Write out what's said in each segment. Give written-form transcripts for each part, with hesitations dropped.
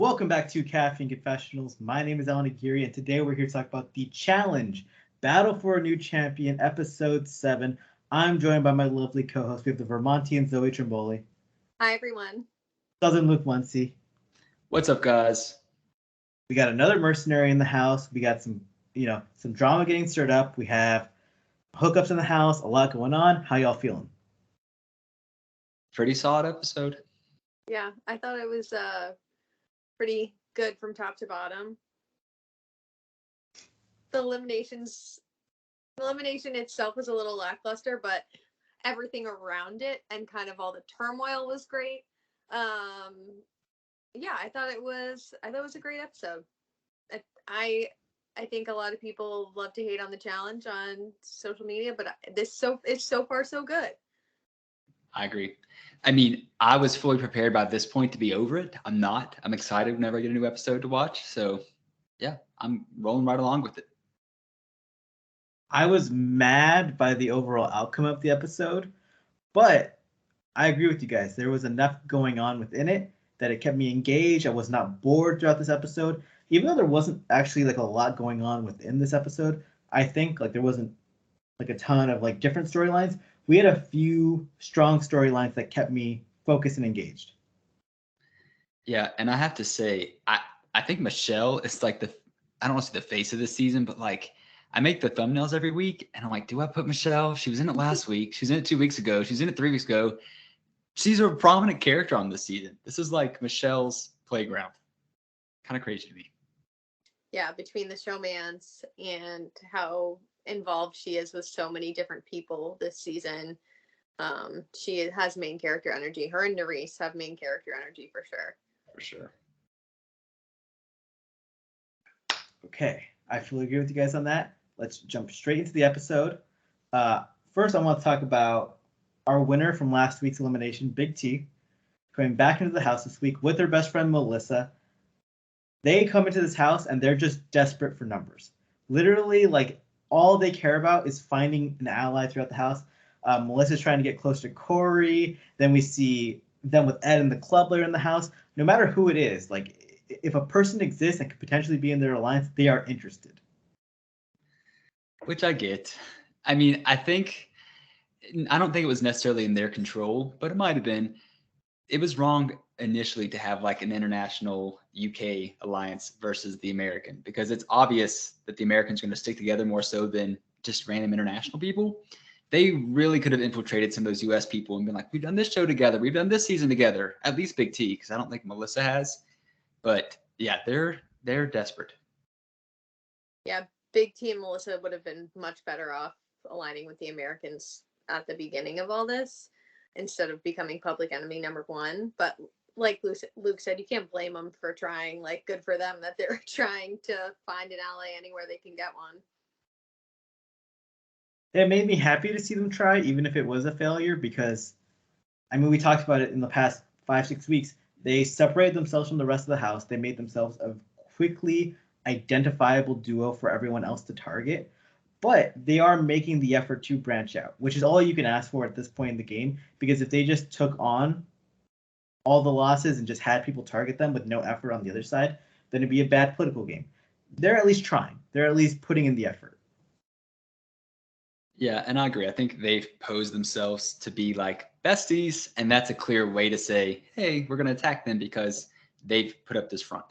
Welcome back to Caffeine Confessionals. My name is Allan, and today we're here to talk about the challenge, Battle for a New Champion, Episode 7. I'm joined by my lovely co-host. We have the Vermontian Zoe Trimboli, Hi, everyone. Southern Luke Muncie. What's up, guys? We got another mercenary in the house. We got some drama getting stirred up. We have hookups in the house, a lot going on. How y'all feeling? Pretty solid episode. Yeah, I thought it was pretty good from top to bottom. The elimination itself was a little lackluster, but everything around it and kind of all the turmoil was great. Yeah, I thought it was a great episode. I think a lot of people love to hate on the challenge on social media, but it's so far so good. I agree. I mean, I was fully prepared by this point to be over it. I'm not. I'm excited whenever I get a new episode to watch. So, yeah, I'm rolling right along with it. I was mad by the overall outcome of the episode, but I agree with you guys. There was enough going on within it that it kept me engaged. I was not bored throughout this episode. Even though there wasn't actually like a lot going on within this episode, I think like there wasn't like a ton of like different storylines. We had a few strong storylines that kept me focused and engaged. Yeah, and I have to say, I think Michelle is like I don't want to say the face of this season, but like I make the thumbnails every week, and I'm like, do I put Michelle? She was in it last week. She was in it 2 weeks ago. She was in it 3 weeks ago. She's a prominent character on this season. This is like Michelle's playground. Kind of crazy to me. Yeah, between the showmance and how involved she is with so many different people this season, she has main character energy. Her and Nerys have main character energy for sure. For sure. Okay, I fully agree with you guys on that. Let's jump straight into the episode. First, I want to talk about our winner from last week's elimination, Big T, coming back into the house this week with her best friend, Melissa. They come into this house and they're just desperate for numbers. Literally, like, all they care about is finding an ally throughout the house. Melissa's trying to get close to Corey. Then we see them with Ed and the club leader in the house. No matter who it is, like, if a person exists and could potentially be in their alliance, they are interested. Which I get. I mean, I don't think it was necessarily in their control, but it might have been. It was wrong initially to have like an international UK alliance versus the American, because it's obvious that the Americans are going to stick together more so than just random international people. They really could have infiltrated some of those US people and been like, we've done this show together. We've done this season together. At least Big T, because I don't think Melissa has. But yeah, they're desperate. Yeah, Big T and Melissa would have been much better off aligning with the Americans at the beginning of all this instead of becoming public enemy number one. But like Luke said, you can't blame them for trying. Like, good for them that they're trying to find an ally anywhere they can get one. It made me happy to see them try, even if it was a failure, because, I mean, we talked about it in the past 5-6 weeks. They separated themselves from the rest of the house. They made themselves a quickly identifiable duo for everyone else to target. But they are making the effort to branch out, which is all you can ask for at this point in the game. Because if they just took on all the losses and just had people target them with no effort on the other side, then it'd be a bad political game. They're at least trying. They're at least putting in the effort. Yeah, and I agree. I think they've posed themselves to be like besties, and that's a clear way to say, hey, we're going to attack them because they've put up this front.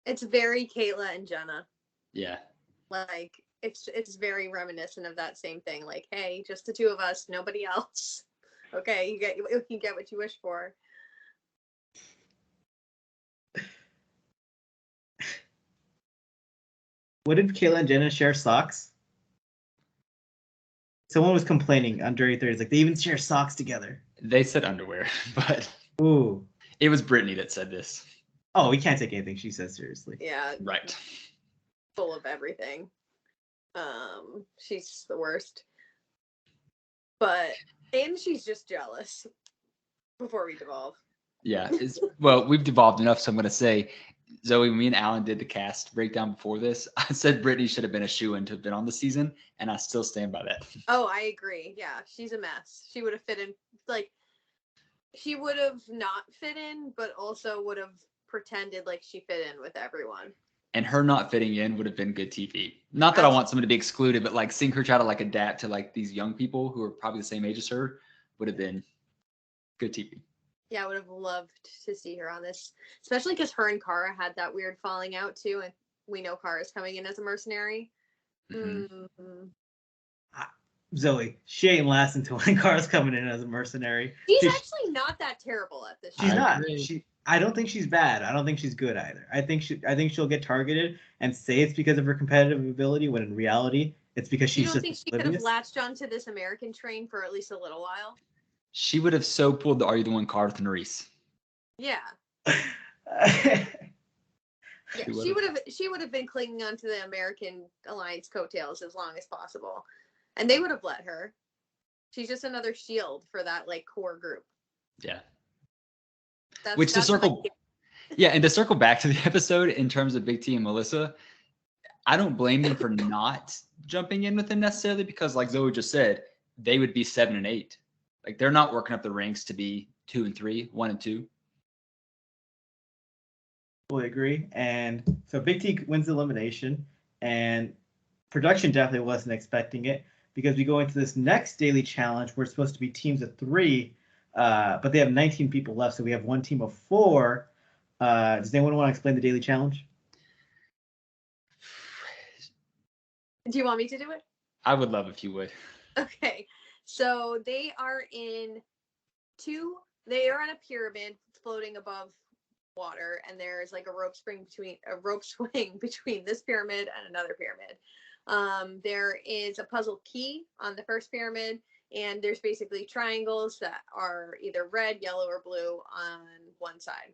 It's very Kayla and Jenna. Yeah. Like, it's very reminiscent of that same thing. Like, hey, just the two of us, nobody else. Okay, you can get what you wish for. What did Kayla and Jenna share socks? Someone was complaining on Dirty 30s, like they even share socks together. They said underwear, but Ooh. It was Brittany that said this. Oh, we can't take anything she says seriously. Yeah. Right. Full of everything. She's the worst. And she's just jealous before we devolve. Yeah. Well, we've devolved enough, so I'm going to say, Zoe, me and Allan did the cast breakdown before this. I said Brittany should have been a shoo-in to have been on the season, and I still stand by that. Oh, I agree. Yeah, she's a mess. She would have fit in, like, she would have not fit in, but also would have pretended like she fit in with everyone. And her not fitting in would have been good TV. Not that I want someone to be excluded, but like seeing her try to like adapt to like these young people who are probably the same age as her would have been good TV. Yeah, I would have loved to see her on this, especially because her and Kara had that weird falling out too, and we know Kara's coming in as a mercenary. Mm-hmm. Zoe, she ain't lasting until when Kara's coming in as a mercenary. She's actually not that terrible at this. She's not. Agree. I don't think she's bad. I don't think she's good either. I think she'll get targeted and say it's because of her competitive ability, when in reality it's because she's just think she oblivious. could have latched onto this American train for at least a little while? She would have so pulled the Are You the One card with Nerys. Yeah. Yeah, she would have been clinging onto the American Alliance coattails as long as possible, and they would have let her. She's just another shield for that like core group. Yeah. And to circle back to the episode in terms of Big T and Melissa, I don't blame them for not jumping in with them necessarily, because like Zoe just said, they would be 7 and 8. Like they're not working up the ranks to be 2 and 3, 1 and 2. Fully agree. And so Big T wins the elimination, and production definitely wasn't expecting it, because we go into this next daily challenge where it's supposed to be teams of 3, but they have 19 people left, so we have one team of 4. Does anyone want to explain the daily challenge? Do you want me to do it? I would love if you would. Okay. So they are on a pyramid floating above water, and there's like a rope swing between this pyramid and another pyramid. There is a puzzle key on the first pyramid, and there's basically triangles that are either red, yellow, or blue on one side.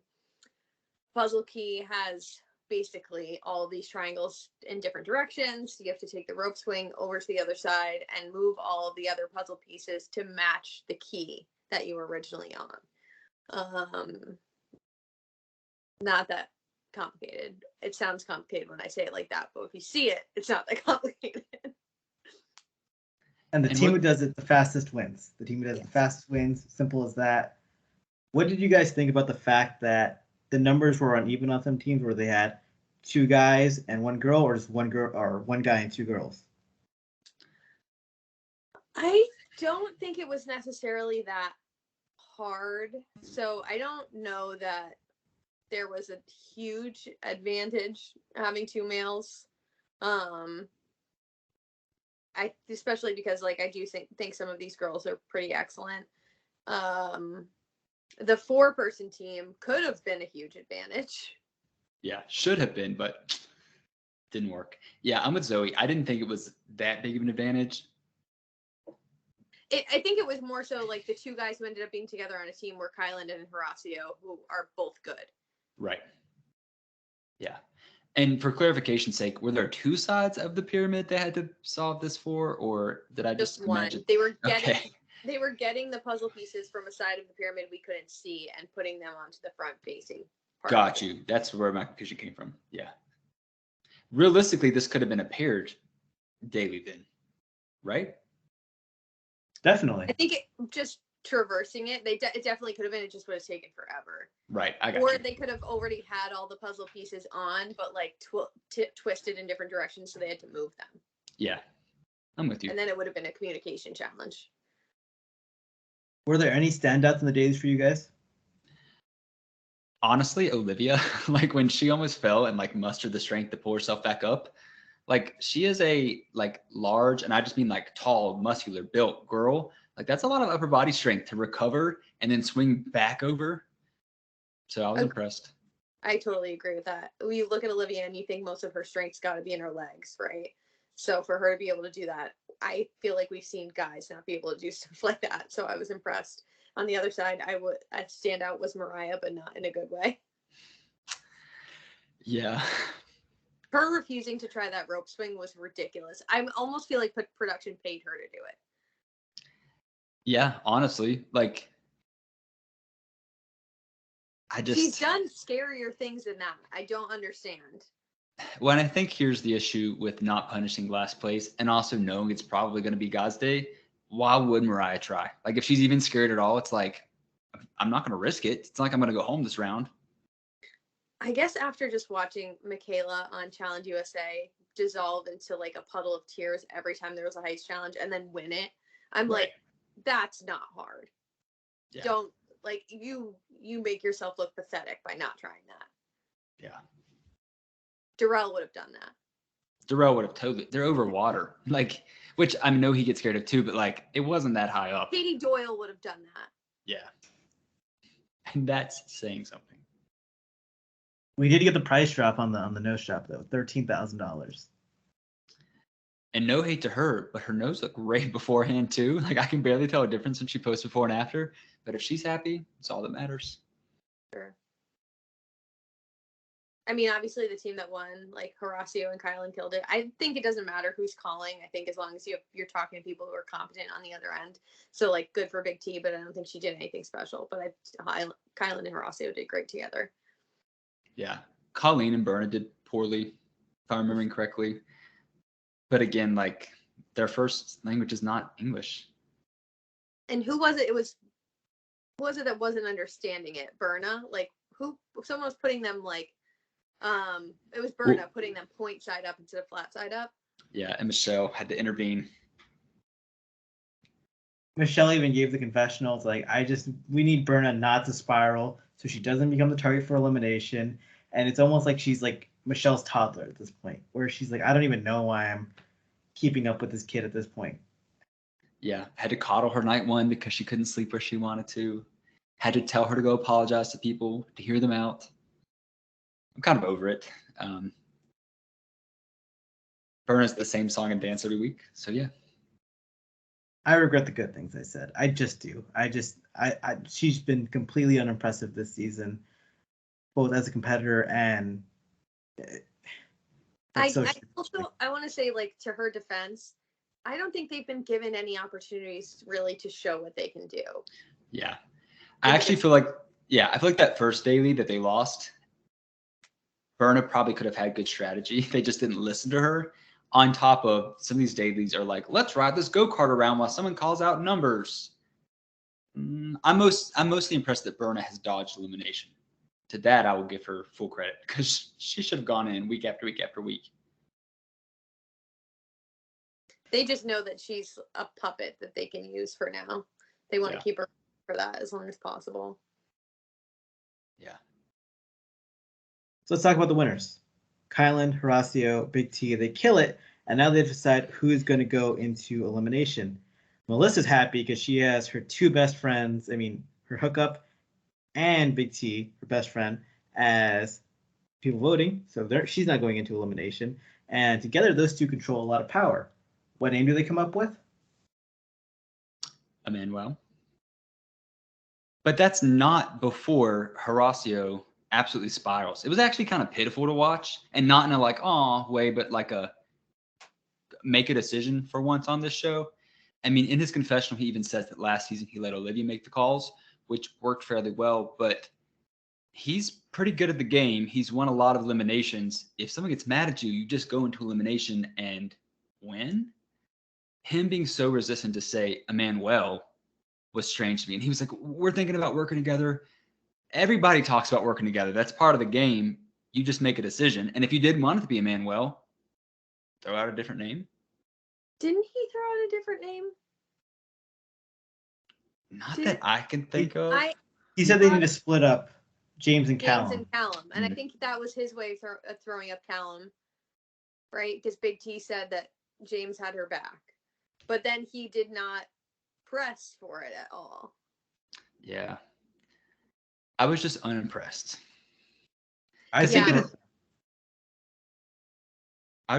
Puzzle key has basically all of these triangles in different directions. You have to take the rope swing over to the other side and move all of the other puzzle pieces to match the key that you were originally on. Not that complicated. It sounds complicated when I say it like that, but if you see it, it's not that complicated. And the team who does it the fastest wins. The team who does it the fastest wins. Simple as that. What did you guys think about the fact that the numbers were uneven on some teams, where they had 2 guys and 1 girl, or just 1 girl, or 1 guy and 2 girls? I don't think it was necessarily that hard. So I don't know that there was a huge advantage having 2 males. Especially because like I do think some of these girls are pretty excellent. The 4-person team could have been a huge advantage. Yeah, should have been, but didn't work. Yeah, I'm with Zoe. I didn't think it was that big of an advantage. I think it was more so like the 2 guys who ended up being together on a team were Kyland and Horacio, who are both good. Right. Yeah. And for clarification's sake, were there 2 sides of the pyramid they had to solve this for, or did I just one? Imagine? They were getting the puzzle pieces from a side of the pyramid we couldn't see and putting them onto the front facing part. Got you. That's where my confusion came from. Yeah. Realistically, this could have been a paired daily then, right? Definitely. I think it just traversing it, it definitely could have been. It just would have taken forever. Right. Or they could have already had all the puzzle pieces on, but like twisted in different directions, so they had to move them. Yeah, I'm with you. And then it would have been a communication challenge. Were there any standouts in the days for you guys? Honestly, Olivia, like when she almost fell and like mustered the strength to pull herself back up, like she is a like large, and I just mean like tall, muscular, built girl. Like that's a lot of upper body strength to recover and then swing back over. So I was impressed. I totally agree with that. You look at Olivia and you think most of her strength's got to be in her legs, right? So for her to be able to do that, I feel like we've seen guys not be able to do stuff like that. So I was impressed. On the other side, a standout was Mariah, but not in a good way. Yeah. Her refusing to try that rope swing was ridiculous. I almost feel like production paid her to do it. Yeah, honestly, like she's done scarier things than that. I don't understand. Well, I think here's the issue with not punishing last place, and also knowing it's probably going to be God's day. Why would Mariah try? Like, if she's even scared at all, it's like, I'm not going to risk it. It's not like I'm going to go home this round. I guess after just watching Michaela on Challenge USA dissolve into like a puddle of tears every time there was a heist challenge and then win it, I'm Right. like, that's not hard. Yeah. Don't like you make yourself look pathetic by not trying that. Yeah. Darrell would have done that. Darrell would have totally. They're over water, like, which I know he gets scared of too, but like it wasn't that high up. Katie Doyle would have done that. Yeah. And that's saying something. We did get the price drop on the nose shop though, $13,000. And no hate to her, but her nose looked great beforehand too. Like I can barely tell a difference when she posts before and after. But if she's happy, it's all that matters. Sure. I mean, obviously the team that won, like Horacio and Kylan killed it. I think it doesn't matter who's calling. I think as long as you're talking to people who are competent on the other end. So like good for Big T, but I don't think she did anything special. But Kylan and Horacio did great together. Yeah. Colleen and Berna did poorly, if I'm remembering correctly. But again, like their first language is not English. And who was it? Who was it that wasn't understanding it? Berna? Like who? Someone was putting them like, it was Berna putting them point side up instead of flat side up. Yeah, and Michelle had to intervene. Michelle even gave the confessional. It's like, we need Berna not to spiral so she doesn't become the target for elimination. And it's almost like she's like Michelle's toddler at this point, where she's like, I don't even know why I'm keeping up with this kid at this point. Yeah, had to coddle her night one because she couldn't sleep where she wanted to. Had to tell her to go apologize to people, to hear them out. I'm kind of over it. Berna's the same song and dance every week. So yeah. I regret the good things I said. I just do. She's been completely unimpressive this season, both as a competitor and. I want to say, like, to her defense, I don't think they've been given any opportunities really to show what they can do. Yeah. I actually feel like, that first daily that they lost, Berna probably could have had good strategy. They just didn't listen to her. On top of some of these dailies are like, let's ride this go-kart around while someone calls out numbers. I'm mostly impressed that Berna has dodged elimination. To that, I will give her full credit because she should have gone in week after week after week. They just know that she's a puppet that they can use for now. They want to keep her for that as long as possible. Yeah. So let's talk about the winners. Kylan, Horacio, Big T, they kill it, and now they decide who's going to go into elimination. Melissa's happy because she has her two best friends, her hookup and Big T, her best friend, as people voting. So she's not going into elimination. And together, those two control a lot of power. What name do they come up with? Emmanuel. But that's not before Horacio absolutely spirals. It was actually kind of pitiful to watch, and not in a like, aw way, but like a make a decision for once on this show. I mean, in his confessional, he even says that last season he let Olivia make the calls, which worked fairly well, but he's pretty good at the game. He's won a lot of eliminations. If someone gets mad at you, you just go into elimination and win. Him being so resistant to say Emmanuel was strange to me. And he was like, we're thinking about working together. Everybody talks about working together. That's part of the game. You just make a decision. And if you did want it to be Emmanuel, throw out a different name. Didn't he throw out a different name? Not that I can think of. He said they need to split up James and Callum. And I think that was his way of throwing up Callum, right? Because Big T said that James had her back. But then he did not press for it at all. Yeah. I was just unimpressed. I was just going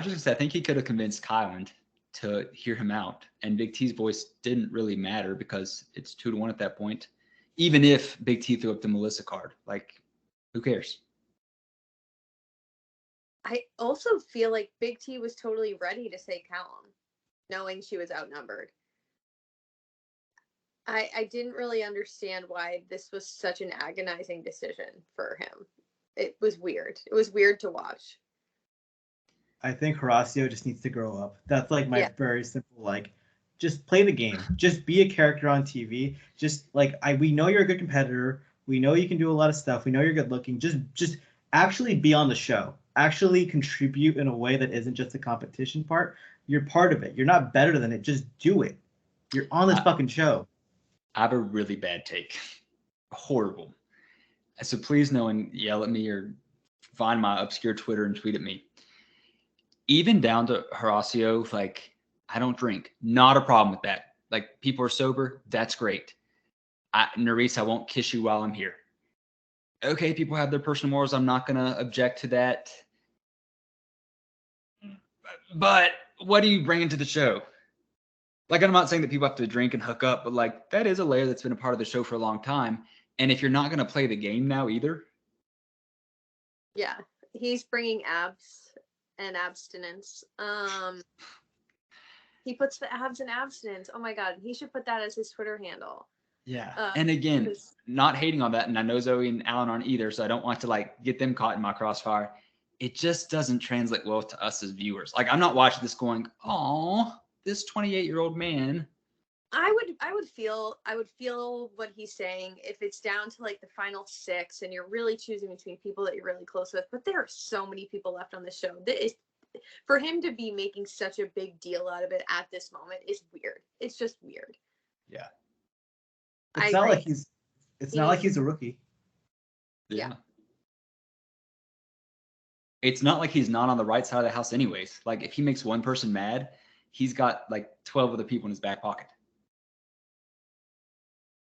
to say, I think he could have convinced Kylan to hear him out. And Big T's voice didn't really matter because it's 2-1 at that point. Even if Big T threw up the Melissa card. Like, who cares? I also feel like Big T was totally ready to say Callum, knowing she was outnumbered. I didn't really understand why this was such an agonizing decision for him. It was weird. It was weird to watch. I think Horacio just needs to grow up. That's like my very simple, like, just play the game. Just be a character on TV. Just like we know you're a good competitor. We know you can do a lot of stuff. We know you're good looking. Just actually be on the show. Actually contribute in a way that isn't just the competition part. You're part of it. You're not better than it. Just do it. You're on this fucking show. I have a really bad take. Horrible. So please no one yell at me or find my obscure Twitter and tweet at me. Even down to Horacio, like, I don't drink. Not a problem with that. Like, people are sober. That's great. Nerys, I won't kiss you while I'm here. Okay, people have their personal morals. I'm not going to object to that. But what do you bring into the show? Like, I'm not saying that people have to drink and hook up, but like, that is a layer that's been a part of the show for a long time. And if you're not going to play the game now either. Yeah, he's bringing abs and abstinence. He puts the abs and abstinence. Oh my God, he should put that as his Twitter handle. Yeah. And again, not hating on that. And I know Zoe and Allan aren't either, so I don't want to like get them caught in my crossfire. It just doesn't translate well to us as viewers. Like, I'm not watching this going, oh, this 28-year-old man. I would feel what he's saying if it's down to like the final 6 and you're really choosing between people that you're really close with. But there are so many people left on the show. For him to be making such a big deal out of it at this moment is weird. It's just weird. Yeah. It's not like he's a rookie. Yeah. It's not like he's not on the right side of the house anyways. Like, if he makes one person mad, he's got like 12 other people in his back pocket.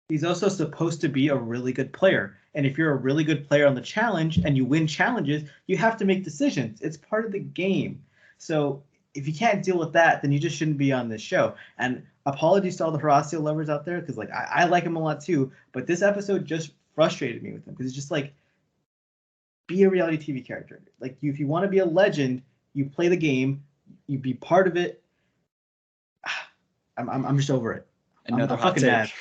He's also supposed to be a really good player. And if you're a really good player on the challenge and you win challenges, you have to make decisions. It's part of the game. So if you can't deal with that, then you just shouldn't be on this show. And apologies to all the Horacio lovers out there, because like I like him a lot too. But this episode just frustrated me with him, because it's just like, be a reality TV character. Like, if you want to be a legend, you play the game, you be part of it. I'm just over it. Another hot take.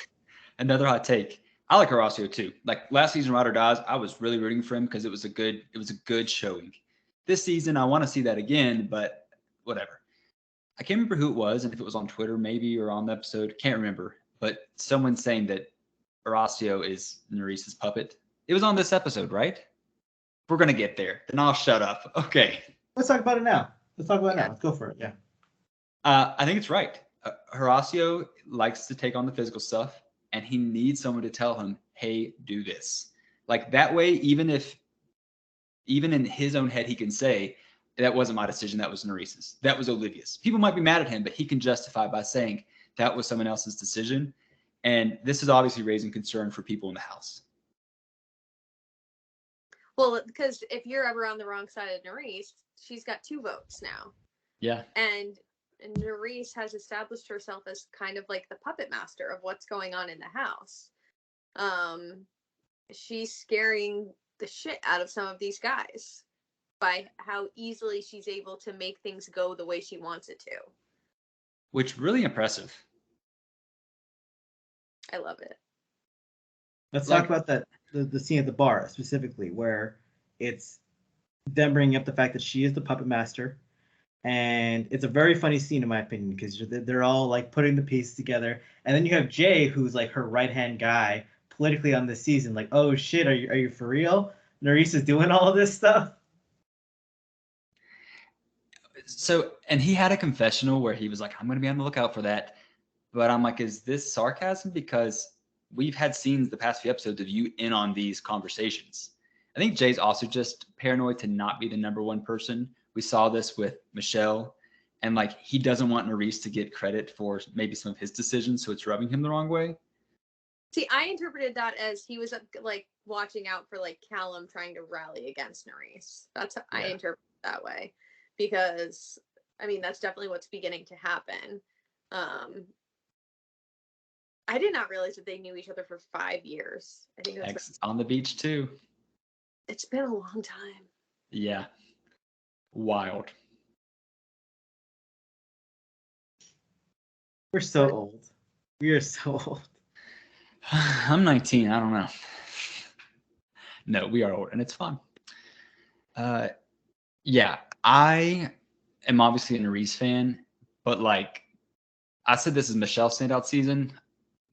Another hot take. I like Horacio too. Like, last season, Ride or Dies, I was really rooting for him because it was a good showing. This season, I want to see that again, but whatever. I can't remember who it was, and if it was on Twitter maybe or on the episode, can't remember. But someone saying that Horacio is Nerys's puppet. It was on this episode, right? We're gonna get there. Then I'll shut up. Okay. Let's talk about it now. Let's go for it. Yeah. I think it's right. Horacio likes to take on the physical stuff, and he needs someone to tell him, hey, do this. Like, that way, even in his own head, he can say, that wasn't my decision, that was Nerys's. That was Olivia's. People might be mad at him, but he can justify by saying that was someone else's decision. And this is obviously raising concern for people in the house. Well, because if you're ever on the wrong side of Nerys, she's got 2 votes now. Yeah. And Nerys has established herself as kind of like the puppet master of what's going on in the house. She's scaring the shit out of some of these guys by how easily she's able to make things go the way she wants it to. Which really impressive. I love it. Let's talk about the scene at the bar specifically, where it's them bringing up the fact that she is the puppet master. And it's a very funny scene, in my opinion, because they're all like putting the pieces together. And then you have Jay, who's like her right-hand guy politically on this season. Like, oh shit, are you for real? Nerys is doing all of this stuff? So, and he had a confessional where he was like, I'm going to be on the lookout for that. But I'm like, is this sarcasm? Because we've had scenes the past few episodes of you in on these conversations. I think Jay's also just paranoid to not be the number one person. We saw this with Michelle, and like, he doesn't want Nerys to get credit for maybe some of his decisions, so it's rubbing him the wrong way. See, I interpreted that as he was like watching out for like Callum trying to rally against Nerys. That's how I interpret it that way, because I mean that's definitely what's beginning to happen. I did not realize that they knew each other for 5 years. I think that's on the beach too. It's been a long time. Yeah. Wild. We're so old. We are so old. I'm 19. I don't know. No, we are old, and it's fun. Yeah, I am obviously a Nerys fan, but like I said, this is Michelle's standout season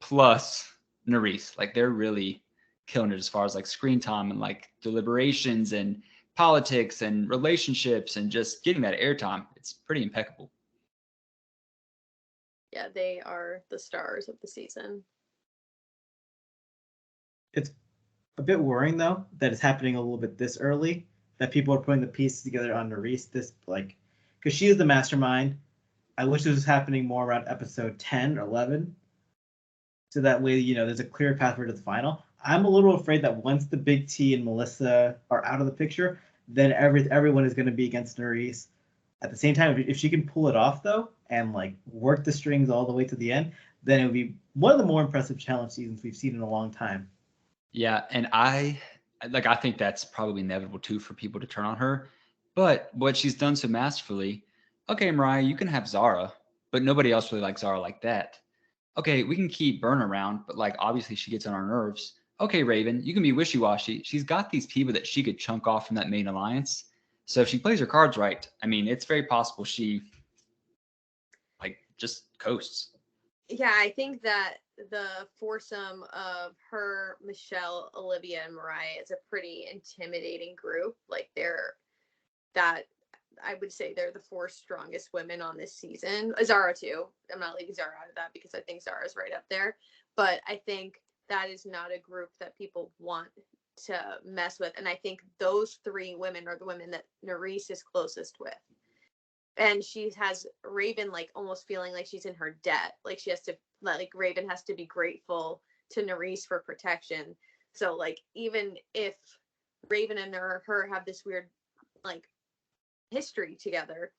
plus Nerys. Like, they're really killing it as far as like screen time and like deliberations and politics and relationships and just getting that airtime. It's pretty impeccable. Yeah, they are the stars of the season. It's a bit worrying though that it's happening a little bit this early. That people are putting the pieces together on Nerys. This because she is the mastermind. I wish this was happening more around episode 10 or 11, so that way there's a clear pathway to the final. I'm a little afraid that once the Big T and Melissa are out of the picture, then everyone is going to be against Nerys. At the same time, if she can pull it off though, and work the strings all the way to the end, then it would be one of the more impressive challenge seasons we've seen in a long time. Yeah, and I think that's probably inevitable too for people to turn on her. But what she's done so masterfully, okay, Mariah, you can have Zara, but nobody else really likes Zara like that. Okay, we can keep Bern around, but obviously she gets on our nerves. Okay, Raven, you can be wishy-washy. She's got these people that she could chunk off from that main alliance. So if she plays her cards right, I mean, it's very possible she just coasts. Yeah, I think that the foursome of her, Michelle, Olivia, and Mariah is a pretty intimidating group. I would say they're the four strongest women on this season. Zara too. I'm not leaving Zara out of that because I think Zara's right up there. But I think that is not a group that people want to mess with. And I think those three women are the women that Nerys is closest with. And she has Raven almost feeling like she's in her debt. She has to Raven has to be grateful to Nerys for protection. So even if Raven and her have this weird history together,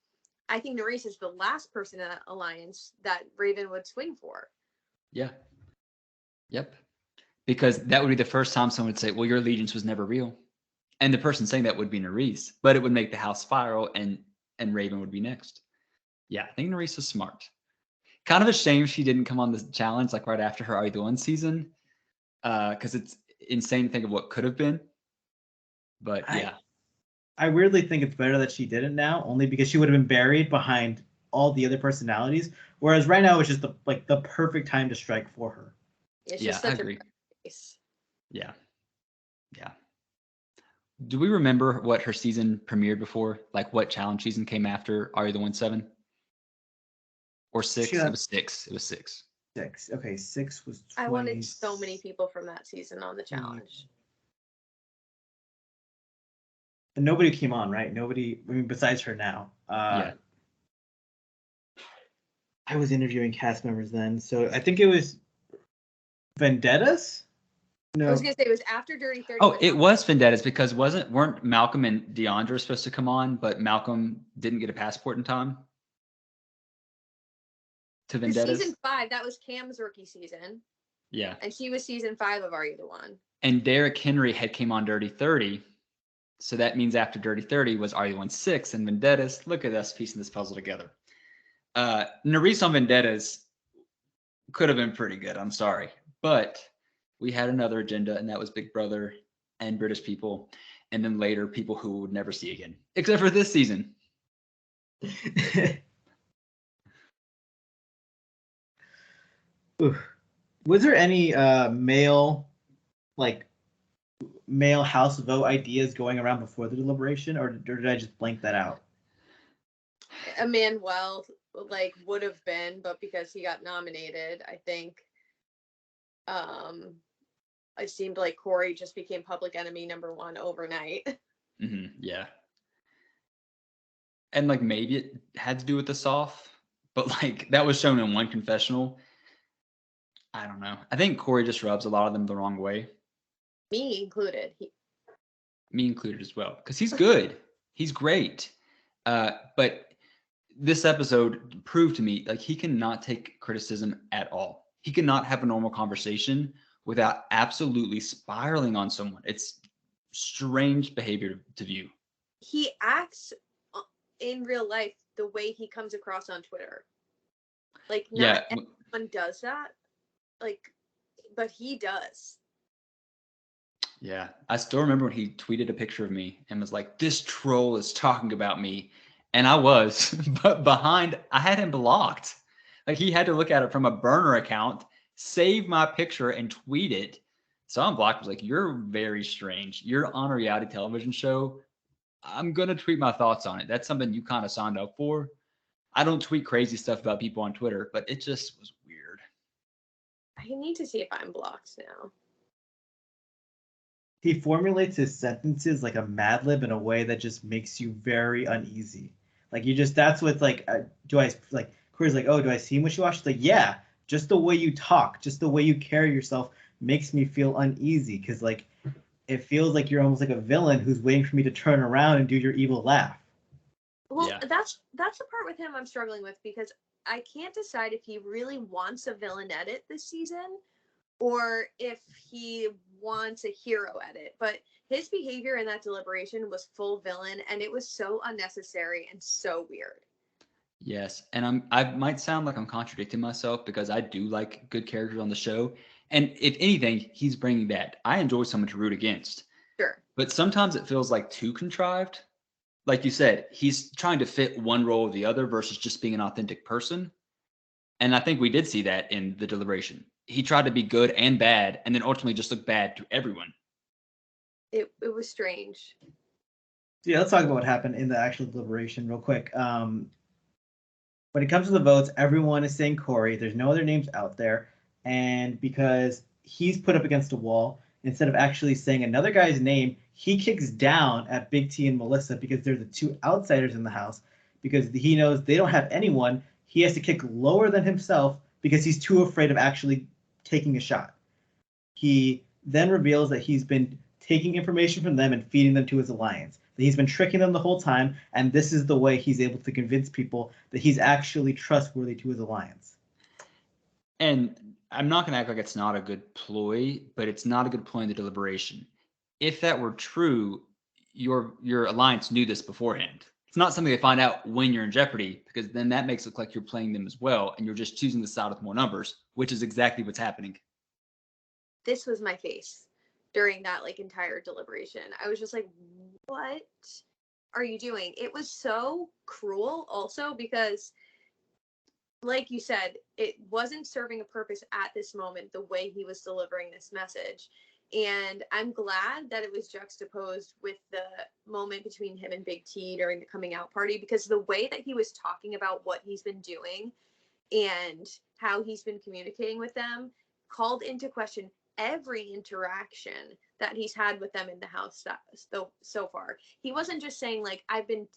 I think Nerys is the last person in that alliance that Raven would swing for. Yeah. Yep. Because that would be the first time someone would say, well, your allegiance was never real. And the person saying that would be Nerys, but it would make the house spiral and Raven would be next. Yeah, I think Nerys is smart. Kind of a shame she didn't come on the challenge right after her Are You the One season, because it's insane to think of what could have been. But yeah. I weirdly think it's better that she didn't now, only because she would have been buried behind all the other personalities. Whereas right now it's just the perfect time to strike for her. Yeah, I agree. Yeah. Do we remember what her season premiered before? What challenge season came after Are You the One 7? Or 6? It was 6. It was 6. 6. Okay, 6 was 20... I wanted so many people from that season on the challenge. And nobody came on, right? Nobody, besides her now. Yeah. I was interviewing cast members then, so I think it was Vendettas? No. I was gonna say it was after Dirty 30. Oh, it was Vendettas because weren't Malcolm and Deandra supposed to come on, but Malcolm didn't get a passport in time to Vendettas. Season 5, that was Cam's rookie season. Yeah. And she was season 5 of Are You the One? And Derek Henry had came on Dirty 30. So that means after Dirty 30 was Are You the One 6 and Vendettas. Look at us piecing this puzzle together. Nerys on Vendettas could have been pretty good. I'm sorry. But we had another agenda, and that was Big Brother and British people. And then later, people who we would never see again, except for this season. Was there any male House vote ideas going around before the deliberation, or did I just blank that out? Emmanuel would have been, but because he got nominated, I think it seemed like Corey just became public enemy number 1 overnight. Mm-hmm, yeah. And maybe it had to do with the soft, but that was shown in one confessional. I don't know. I think Corey just rubs a lot of them the wrong way. Me included. Me included as well, because he's good. He's great. But this episode proved to me he cannot take criticism at all. He cannot have a normal conversation without absolutely spiraling on someone. It's strange behavior to view. He acts in real life the way he comes across on Twitter. Not everyone does that. But he does. Yeah. I still remember when he tweeted a picture of me and was like, this troll is talking about me. And I was, but I had him blocked. He had to look at it from a burner account, save my picture and tweet it. So I'm blocked. I was like, you're very strange. You're on a reality television show. I'm going to tweet my thoughts on it. That's something you kind of signed up for. I don't tweet crazy stuff about people on Twitter, but it just was weird. I need to see if I'm blocked now. He formulates his sentences like a Mad Lib in a way that just makes you very uneasy. Like you just, that's what's like, do I, like, Corey's like, oh, do I seem wishy-washy? It's like, yeah, just the way you talk, just the way you carry yourself makes me feel uneasy. Cause like, it feels like you're almost like a villain who's waiting for me to turn around and do your evil laugh. Well, Yeah. that's the part with him I'm struggling with, because I can't decide if he really wants a villain edit this season or if he wants a hero edit. But his behavior in that deliberation was full villain, and it was so unnecessary and so weird. Yes, and I might sound like I'm contradicting myself because I do like good characters on the show. And if anything, he's bringing that. I enjoy someone to root against. Sure. But sometimes it feels like too contrived. Like you said, he's trying to fit one role or the other versus just being an authentic person. And I think we did see that in the deliberation. He tried to be good and bad, and then ultimately just looked bad to everyone. It was strange. So yeah, let's talk about what happened in the actual deliberation real quick. When it comes to the votes, everyone is saying Corey. There's no other names out there. And because he's put up against a wall, instead of actually saying another guy's name, he kicks down at Big T and Melissa because they're the two outsiders in the house. Because he knows they don't have anyone, he has to kick lower than himself because he's too afraid of actually taking a shot. He then reveals that he's been taking information from them and feeding them to his alliance. That he's been tricking them the whole time, and this is the way he's able to convince people that he's actually trustworthy to his alliance. And I'm not going to act like it's not a good ploy, but it's not a good ploy in the deliberation. If that were true, your alliance knew this beforehand. It's not something they find out when you're in jeopardy, because then that makes it look like you're playing them as well, and you're just choosing the side with more numbers, which is exactly what's happening. This was my face during that like entire deliberation. I was just like, what are you doing? It was so cruel also because, like you said, it wasn't serving a purpose at this moment the way he was delivering this message. And I'm glad that it was juxtaposed with the moment between him and Big T during the coming out party, because the way that he was talking about what he's been doing and how he's been communicating with them called into question every interaction that he's had with them in the house so far. He wasn't just saying like I've been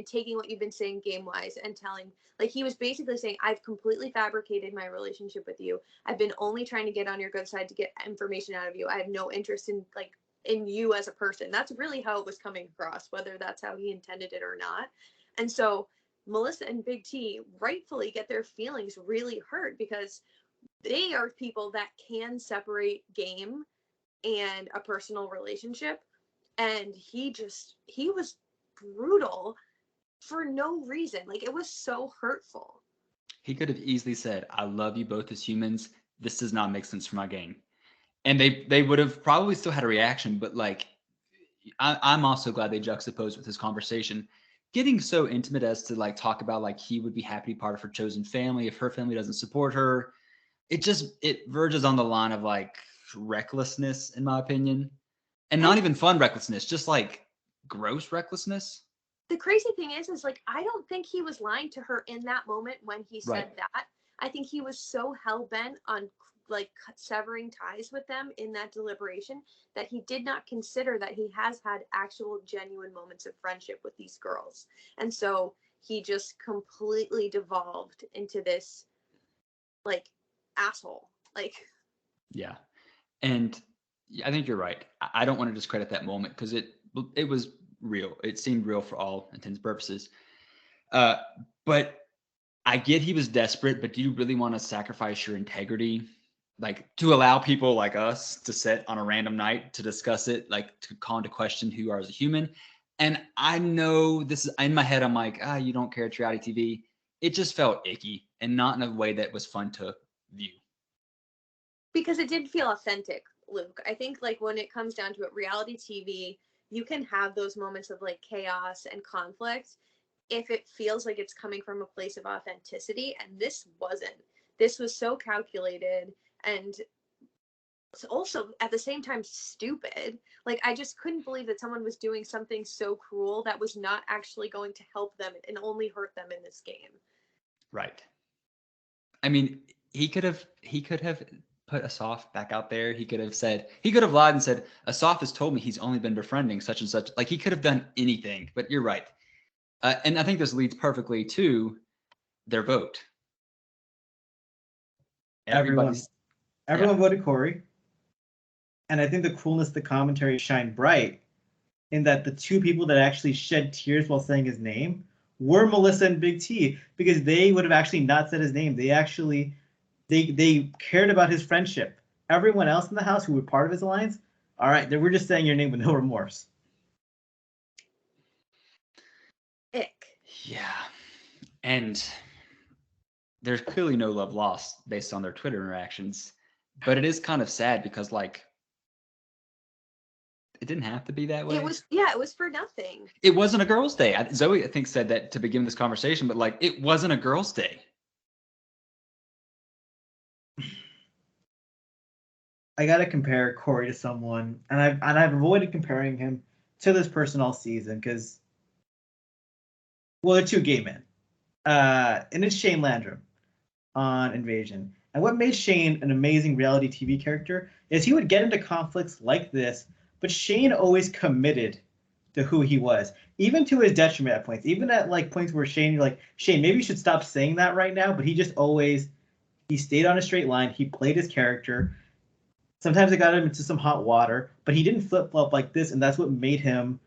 taking what you've been saying game wise and telling, like he was basically saying I've completely fabricated my relationship with you. I've been only trying to get on your good side to get information out of you. I have no interest in like in you as a person. That's really how it was coming across, whether that's how he intended it or not. And so Melissa and Big T rightfully get their feelings really hurt because they are people that can separate game and a personal relationship. And he was brutal for no reason. Like it was so hurtful. He could have easily said, I love you both as humans. This does not make sense for my game. And they would have probably still had a reaction, but like I'm also glad they juxtaposed with his conversation, getting so intimate as to like talk about like he would be happy to be part of her chosen family if her family doesn't support her. It verges on the line of like recklessness, in my opinion, and not even fun recklessness, just like gross recklessness. The crazy thing is like I don't think he was lying to her in that moment when he said Right. that. I think he was so hell-bent on like severing ties with them in that deliberation that he did not consider that he has had actual genuine moments of friendship with these girls. And so he just completely devolved into this like asshole. Like Yeah. And I think you're right. I don't want to discredit that moment because it was real. It seemed real for all intents and purposes. Uh, but I get he was desperate, but do you really want to sacrifice your integrity, like to allow people like us to sit on a random night to discuss it, like to call into question who you are as a human? And I know this is in my head. I'm like, you don't care. It's reality TV. It just felt icky and not in a way that was fun to view. because it did feel authentic, Luke. I think like when it comes down to it, reality TV, you can have those moments of like chaos and conflict if it feels like it's coming from a place of authenticity. And this wasn't. This was so calculated and it's also at the same time stupid. Like, I just couldn't believe that someone was doing something so cruel that was not actually going to help them and only hurt them in this game. Right. I mean, he could have put Asaf back out there. He could have lied and said, Asaf has told me he's only been befriending such and such. Like, he could have done anything, but you're right. And I think this leads perfectly to their vote. Everyone yeah. voted Corey. And I think the cruelness of the commentary shined bright in that the two people that actually shed tears while saying his name were Melissa and Big T, because they would have actually not said his name. They cared about his friendship. Everyone else in the house who were part of his alliance, all right, they were just saying your name with no remorse. Ick. Yeah. And there's clearly no love lost based on their Twitter interactions. But it is kind of sad because, like, it didn't have to be that way. It was for nothing. It wasn't a girls' day. Zoe, I think, said that to begin this conversation, but like, it wasn't a girls' day. I gotta compare Corey to someone, and I've avoided comparing him to this person all season because, well, they're two gay men, and it's Shane Landrum on Invasion. And what made Shane an amazing reality TV character is he would get into conflicts like this, but Shane always committed to who he was, even to his detriment at points. Even at like points where Shane, you're like, Shane, maybe you should stop saying that right now. But he just always, he stayed on a straight line. He played his character. Sometimes it got him into some hot water, but he didn't flip flop like this, and that's what made him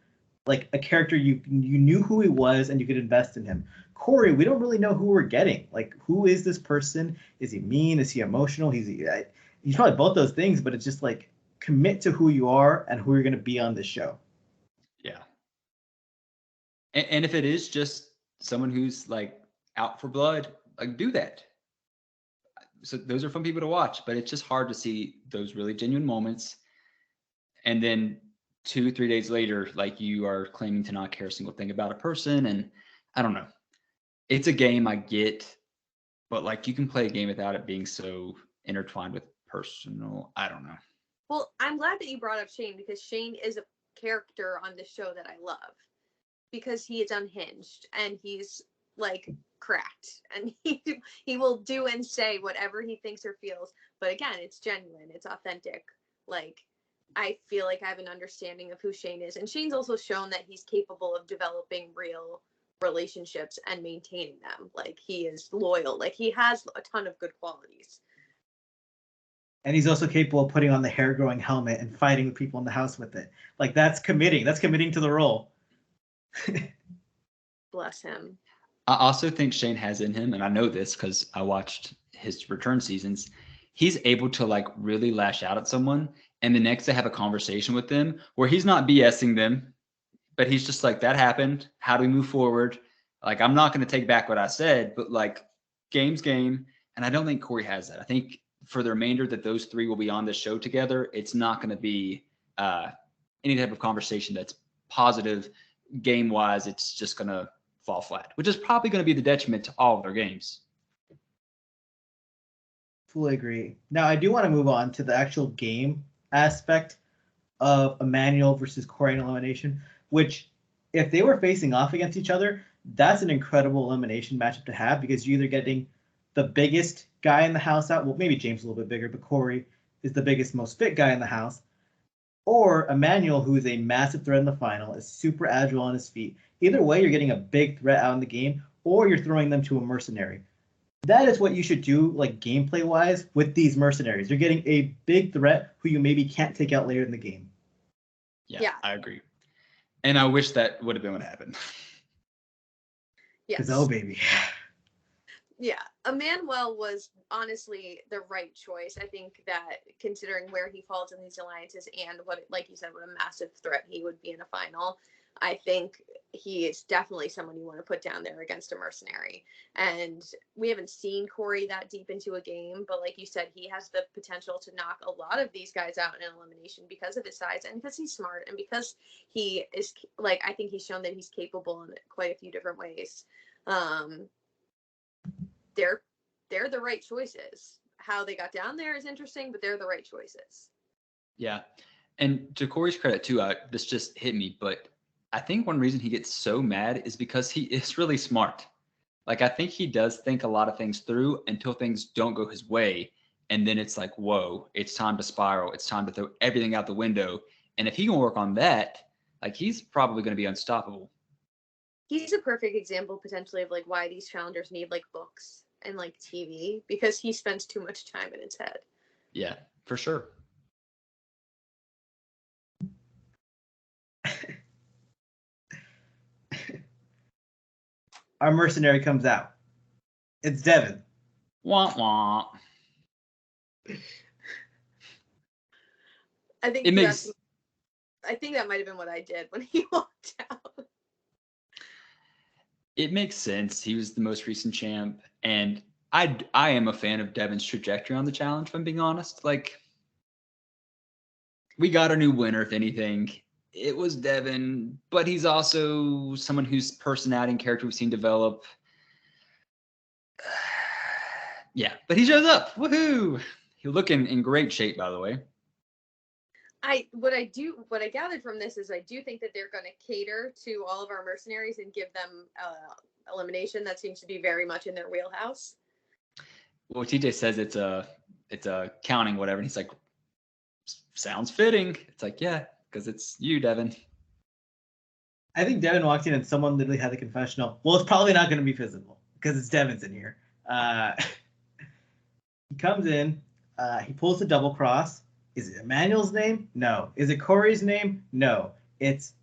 like a character you knew who he was and you could invest in him. Corey, we don't really know who we're getting. Like, who is this person? Is he mean? Is he emotional? He's probably both those things, but it's just like commit to who you are and who you're going to be on this show. Yeah. And if it is just someone who's like out for blood, like, do that. So those are fun people to watch, but it's just hard to see those really genuine moments. And then 2-3 days later, like, you are claiming to not care a single thing about a person. And I don't know. It's a game, I get, but like, you can play a game without it being so intertwined with personal. I don't know. Well, I'm glad that you brought up Shane, because Shane is a character on the show that I love, because he is unhinged and he's like cracked, and he will do and say whatever he thinks or feels. But again, it's genuine, it's authentic. Like, I feel like I have an understanding of who Shane is, and Shane's also shown that he's capable of developing real relationships and maintaining them. Like, he is loyal. Like, he has a ton of good qualities. And he's also capable of putting on the hair growing helmet and fighting the people in the house with it. Like, that's committing. That's committing to the role. Bless him. I also think Shane has in him, and I know this because I watched his return seasons, he's able to like really lash out at someone, and the next day have a conversation with them where he's not BSing them, but he's just like, that happened. How do we move forward? Like, I'm not going to take back what I said, but like, game's game. And I don't think Corey has that. I think for the remainder that those three will be on this show together, it's not going to be any type of conversation that's positive game wise. It's just going to fall flat, which is probably going to be the detriment to all of their games. Fully agree. Now, I do want to move on to the actual game aspect of Emmanuel versus Corey in elimination, which, if they were facing off against each other, that's an incredible elimination matchup to have, because you're either getting the biggest guy in the house out. Well, maybe James is a little bit bigger, but Corey is the biggest, most fit guy in the house. Or Emmanuel, who is a massive threat in the final, is super agile on his feet. Either way, you're getting a big threat out in the game, or you're throwing them to a mercenary. That is what you should do, like gameplay wise, with these mercenaries. You're getting a big threat who you maybe can't take out later in the game. Yeah. I agree. And I wish that would have been what happened. Yes. Oh, baby. Yeah, Emmanuel was honestly the right choice. I think that, considering where he falls in these alliances and what, like you said, what a massive threat he would be in a final, I think he is definitely someone you want to put down there against a mercenary. And we haven't seen Corey that deep into a game, but like you said, he has the potential to knock a lot of these guys out in elimination because of his size and because he's smart and because he is, like, I think he's shown that he's capable in quite a few different ways. They're the right choices. How they got down there is interesting, but they're the right choices. Yeah. And to Corey's credit too, this just hit me, but I think one reason he gets so mad is because he is really smart. Like I think he does think a lot of things through until things don't go his way. And then it's like, whoa, it's time to spiral. It's time to throw everything out the window. And if he can work on that, like he's probably going to be unstoppable. He's a perfect example potentially of like why these challengers need like books and like TV, because he spends too much time in his head. Yeah, for sure. Our mercenary comes out. It's Devin. Wah wah. I think It makes I think that might have been what I did when he walked out. it makes sense. He was the most recent champ, and I am a fan of Devin's trajectory on the challenge. If I'm being honest, like we got a new winner. If anything, it was Devin, but he's also someone whose personality and character we've seen develop. Yeah, but he shows up. Woohoo! He's looking in great shape, by the way. What I gathered from this is I do think that they're going to cater to all of our mercenaries and give them elimination. That seems to be very much in their wheelhouse. Well, TJ says it's a counting whatever, and he's like, sounds fitting. It's like, yeah, because it's you, Devin. I think Devin walked in and someone literally had the confessional. Well, it's probably not going to be visible because it's Devin's in here. He comes in. He pulls the double cross. Is it Emmanuel's name? No. Is it Corey's name? No. It's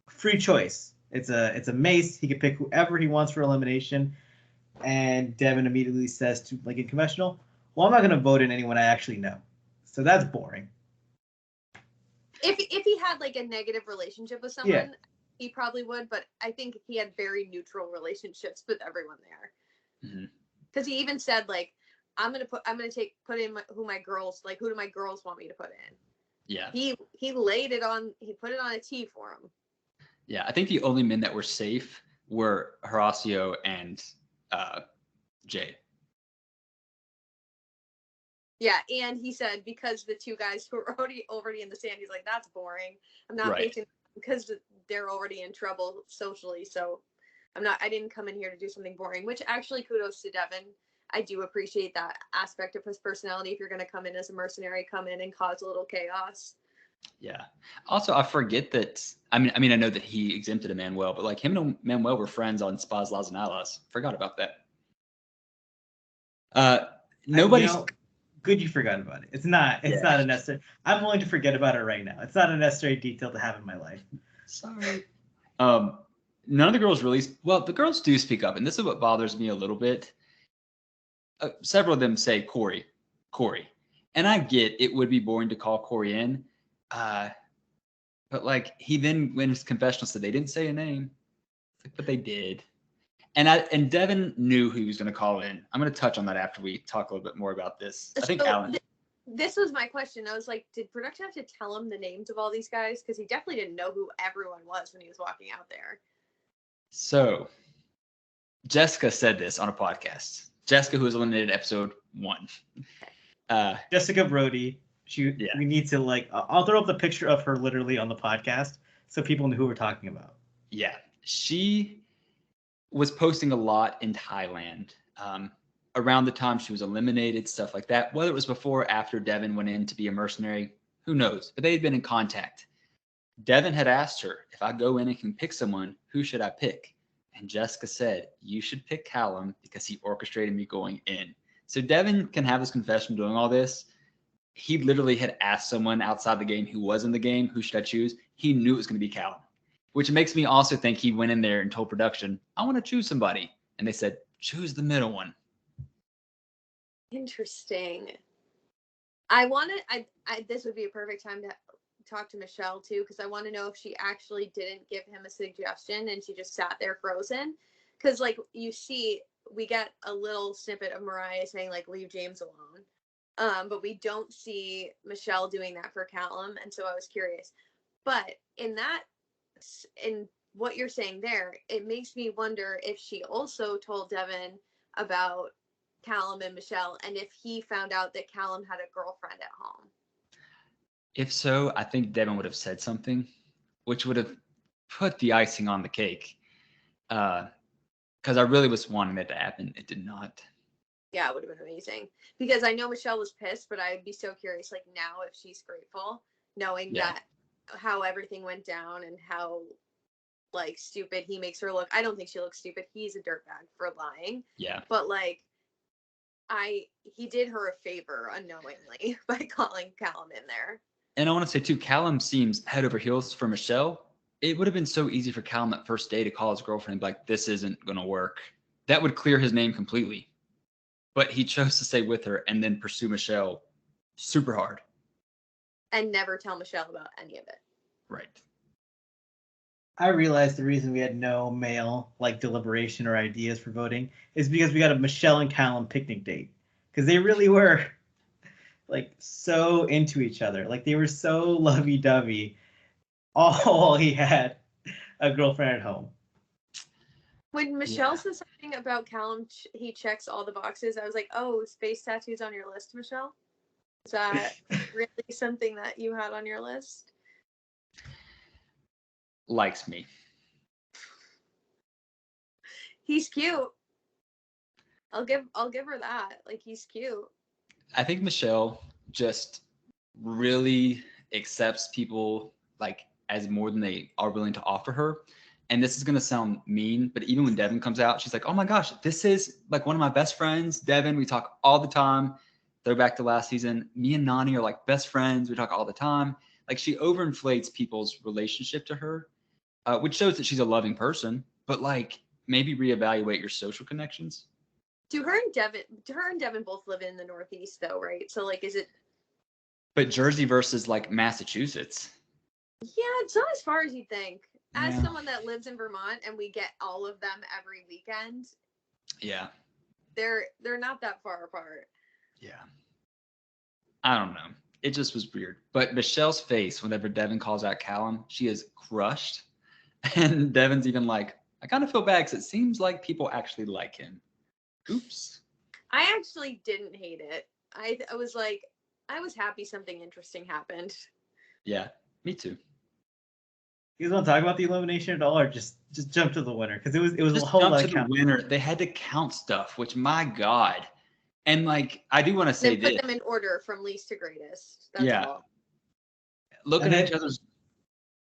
free choice. It's a mace. He can pick whoever he wants for elimination. And Devin immediately says to like in confessional, "Well, I'm not going to vote in anyone I actually know." So that's boring. If he had like a negative relationship with someone, Yeah. he probably would. But I think he had very neutral relationships with everyone there. Because he even said like, I'm gonna put in who my girls like. Who do my girls want me to put in? Yeah. He laid it on. He put it on a tee for him. Yeah, I think the only men that were safe were Horacio and Jay. Yeah, and he said because the two guys who are already in the sand, he's like, that's boring. I'm not facing because they're already in trouble socially. So I didn't come in here to do something boring, which actually kudos to Devin. I do appreciate that aspect of his personality. If you're going to come in as a mercenary, come in and cause a little chaos. Yeah. Also, I forget that. I mean, I know that he exempted Emmanuel, but like him and Manuel were friends on Spas, Laws, and Allies. Forgot about that. Nobody's. Good you forgot about it. It's not a necessary. I'm willing to forget about it right now. It's not a necessary detail to have in my life. Sorry. None of the girls really. Well, the girls do speak up, and this is what bothers me a little bit. Several of them say Corey, and I get it would be boring to call Corey in, but like he then when his confessional said they didn't say a name, but they did. And Devin knew who he was going to call in. I'm going to touch on that after we talk a little bit more about this. I think Allan. This was my question. I was like, did production have to tell him the names of all these guys? Because he definitely didn't know who everyone was when he was walking out there. So Jessica said this on a podcast. Jessica, who was eliminated episode 1. Jessica Brody. We need to like. I'll throw up the picture of her literally on the podcast so people know who we're talking about. Yeah, she was posting a lot in Thailand around the time she was eliminated, stuff like that. Whether it was before or after Devin went in to be a mercenary, who knows? But they had been in contact. Devin had asked her, if I go in and can pick someone, who should I pick? And Jessica said, you should pick Callum because he orchestrated me going in. So Devin can have this confession doing all this. He literally had asked someone outside the game who was in the game, who should I choose? He knew it was going to be Callum, which makes me also think he went in there and told production, I want to choose somebody. And they said, choose the middle one. Interesting. This would be a perfect time to talk to Michelle too, because I want to know if she actually didn't give him a suggestion and she just sat there frozen. Because like you see, we get a little snippet of Mariah saying like, leave James alone. But we don't see Michelle doing that for Callum. And so I was curious. But in what you're saying there, it makes me wonder if she also told Devin about Callum and Michelle and if he found out that Callum had a girlfriend at home. If so, I think Devin would have said something, which would have put the icing on the cake. Because I really was wanting that to happen. It did not. Yeah, it would have been amazing. Because I know Michelle was pissed, but I'd be so curious, like, now if she's grateful, knowing that how everything went down and how, like, stupid he makes her look. I don't think she looks stupid. He's a dirtbag for lying. Yeah. But, like, he did her a favor unknowingly by calling Callum in there. And I want to say, too, Callum seems head over heels for Michelle. It would have been so easy for Callum that first day to call his girlfriend and be like, this isn't going to work. That would clear his name completely. But he chose to stay with her and then pursue Michelle super hard. And never tell Michelle about any of it. Right. I realized the reason we had no male like deliberation or ideas for voting is because we got a Michelle and Callum picnic date. Because they really were like so into each other. Like they were so lovey-dovey. All he had a girlfriend at home. When Michelle says something about Callum, he checks all the boxes. I was like, oh, space tattoos on your list, Michelle? Is that really something that you had on your list? Likes me. He's cute. I'll give her that. Like, he's cute. I think Michelle just really accepts people like as more than they are willing to offer her. And this is going to sound mean, but even when Devin comes out, she's like, oh my gosh, this is like one of my best friends, Devin. We talk all the time. Throwback to last season. Me and Nani are like best friends. We talk all the time. Like she overinflates people's relationship to her, which shows that she's a loving person, but like maybe reevaluate your social connections. Her and Devin both live in the Northeast though, right? So like, is it? But Jersey versus like Massachusetts. Yeah, it's not as far as you think. As Yeah. someone that lives in Vermont and we get all of them every weekend. Yeah. They're not that far apart. Yeah. I don't know. It just was weird. But Michelle's face whenever Devin calls out Callum, she is crushed. And Devin's even like, I kind of feel bad because it seems like people actually like him. Oops. I actually didn't hate it. I was like, I was happy something interesting happened. Yeah, me too. You guys want to talk about the elimination at all, or just jump to the winner? Because it was Just a whole jump lot to of the count. winner. They had to count stuff, which my God. And like, I do want to say Then this. put them in order from least to greatest. That's Yeah. all. Looking And at then- each other's.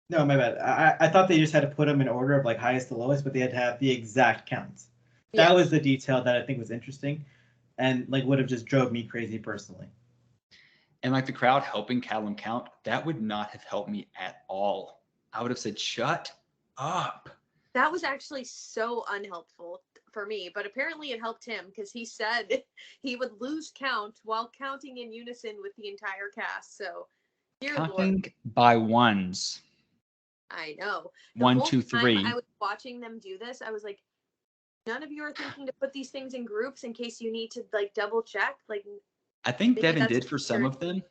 No, my bad. I thought they just had to put them in order of like highest to lowest, but they had to have the exact counts. That was the detail that I think was interesting, and like would have just drove me crazy personally. And like the crowd helping Callum count, that would not have helped me at all. I would have said, shut up. That was actually so unhelpful for me, but apparently it helped him because he said he would lose count while counting in unison with the entire cast. So, dear Counting Lord. by ones. I know. 1, 2, 3. I was watching them do this. I was like, none of you are thinking to put these things in groups in case you need to like double check. Like, I think Devin did for some of them,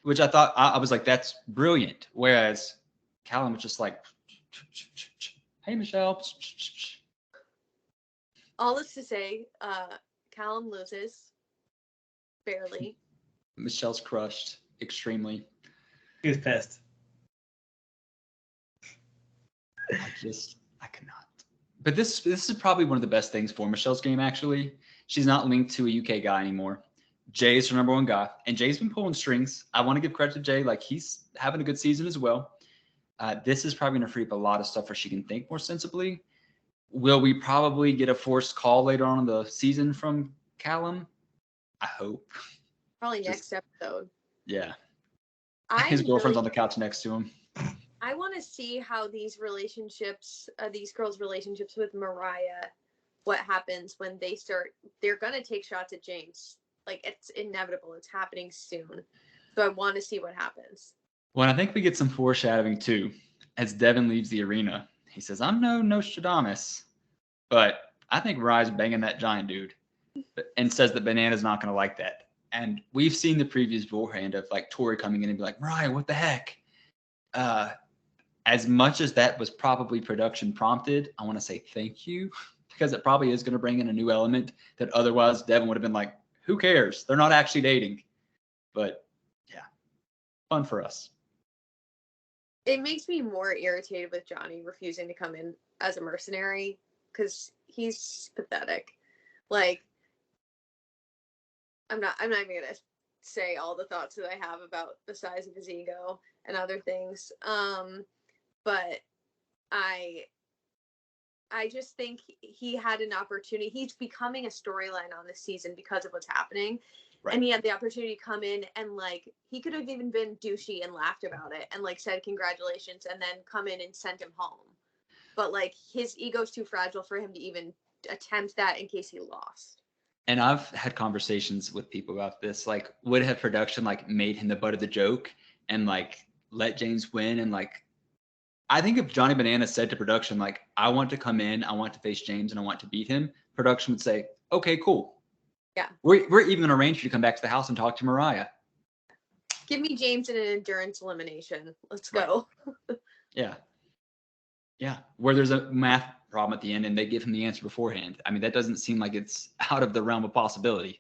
which I thought I was like, that's brilliant. Whereas Callum was just like, hey, Michelle. all this to say, Callum loses barely. Michelle's crushed extremely. He was pissed. I cannot. But this is probably one of the best things for Michelle's game, actually. She's not linked to a UK guy anymore. Jay is her number one guy, and Jay's been pulling strings. I want to give credit to Jay. Like, he's having a good season as well. This is probably going to free up a lot of stuff where she can think more sensibly. Will we probably get a forced call later on in the season from Callum? I hope. Probably next episode. Yeah. His girlfriend's on the couch next to him. I want to see how these relationships, these girls' relationships with Mariah, what happens when they're going to take shots at James. Like, it's inevitable. It's happening soon. So I want to see what happens. Well, I think we get some foreshadowing too. As Devin leaves the arena, he says, I'm no Nostradamus, but I think Mariah's banging that giant dude, and says that Banana's not going to like that. And we've seen the previews beforehand of like Tori coming in and be like, Mariah, what the heck? As much as that was probably production prompted, I want to say thank you, because it probably is going to bring in a new element that otherwise Devin would have been like, who cares? They're not actually dating. But yeah, fun for us. It makes me more irritated with Johnny refusing to come in as a mercenary because he's pathetic. Like, I'm not even gonna say all the thoughts that I have about the size of his ego and other things. But I just think he had an opportunity. He's becoming a storyline on this season because of what's happening. Right. And he had the opportunity to come in and, like, he could have even been douchey and laughed about it and, like, said congratulations and then come in and sent him home. But, like, his ego's too fragile for him to even attempt that in case he lost. And I've had conversations with people about this. Like, would have production, like, made him the butt of the joke and, like, let James win? And, like, I think if Johnny Banana said to production, like, I want to come in, I want to face James, and I want to beat him, production would say, okay, cool. Yeah. We're even going to arrange for you to come back to the house and talk to Mariah. Give me James in an endurance elimination. Let's go. Right. Yeah. Yeah. Where there's a math problem at the end and they give him the answer beforehand. I mean, that doesn't seem like it's out of the realm of possibility.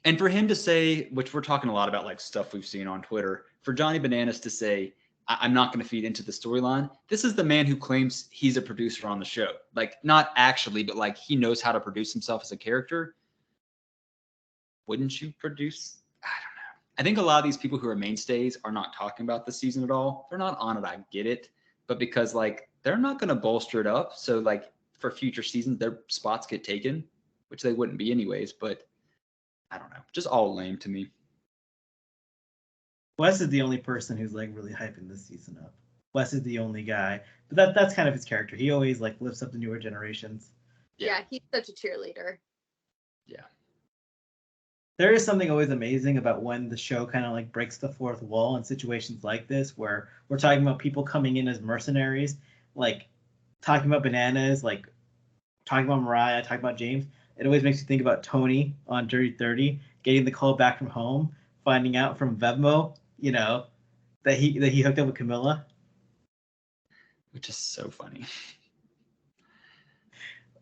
And for him to say, which we're talking a lot about, like, stuff we've seen on Twitter, for Johnny Bananas to say, I'm not going to feed into the storyline. This is the man who claims he's a producer on the show. Like, not actually, but, like, he knows how to produce himself as a character. Wouldn't you produce? I don't know. I think a lot of these people who are mainstays are not talking about this season at all. They're not on it. I get it. But because, like, they're not going to bolster it up. So, like, for future seasons, their spots get taken, which they wouldn't be anyways. But I don't know. Just all lame to me. Wes is the only person who's, like, really hyping this season up. Wes is the only guy, but that's kind of his character. He always, like, lifts up the newer generations. Yeah, he's such a cheerleader. Yeah. There is something always amazing about when the show kind of, like, breaks the fourth wall in situations like this, where we're talking about people coming in as mercenaries, like talking about Bananas, like talking about Mariah, talking about James. It always makes you think about Tony on Dirty 30, getting the call back from home, finding out from Venmo, you know, that he hooked up with Camilla. Which is so funny.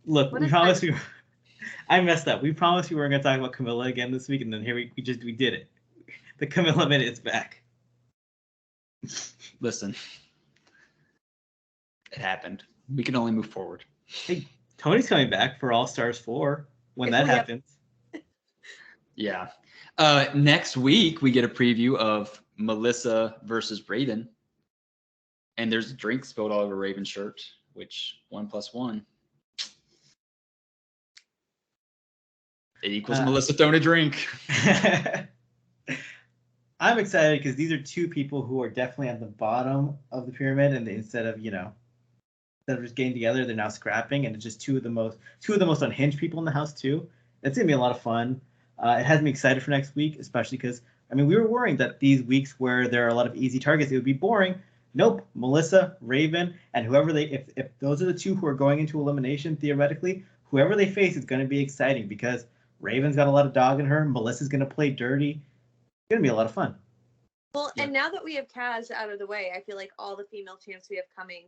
Look, we promised we. I messed up. We promised we weren't going to talk about Camilla again this week, and then here we did it. The Camilla minute is back. Listen, it happened. We can only move forward. Hey, Tony's coming back for All Stars 4 when that happens. Yeah. Next week, we get a preview of Melissa versus Raven. And there's a drink spilled all over Raven's shirt, which 1 + 1. It equals Melissa throwing a drink. I'm excited because these are two people who are definitely at the bottom of the pyramid, and instead of just getting together, they're now scrapping, and it's just two of the most unhinged people in the house too. It's gonna be a lot of fun. It has me excited for next week, especially because we were worrying that these weeks where there are a lot of easy targets, it would be boring. Nope, Melissa, Raven, and whoever if those are the two who are going into elimination theoretically, whoever they face is going to be exciting because Raven's got a lot of dog in her. Melissa's going to play dirty. It's going to be a lot of fun. Well, yeah. And now that we have Kaz out of the way, I feel like all the female champs we have coming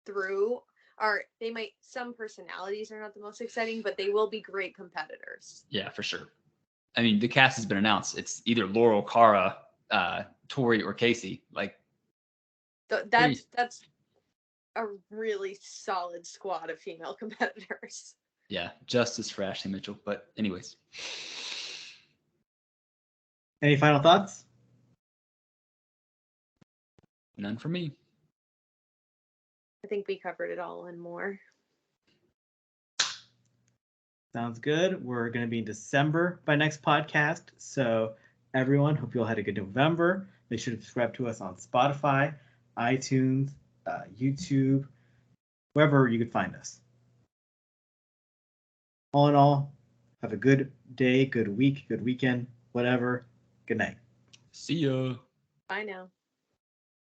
through some personalities are not the most exciting, but they will be great competitors. Yeah, for sure. I mean, the cast has been announced. It's either Laurel, Cara, Tori, or Casey. Like, that's a really solid squad of female competitors. Yeah, justice for Ashley Mitchell. But anyways. Any final thoughts? None for me. I think we covered it all and more. Sounds good. We're going to be in December by next podcast. So everyone, hope you all had a good November. Make sure to subscribe to us on Spotify, iTunes, YouTube, wherever you could find us. All in all, have a good day, good week, good weekend, whatever. Good night. See ya. Bye now.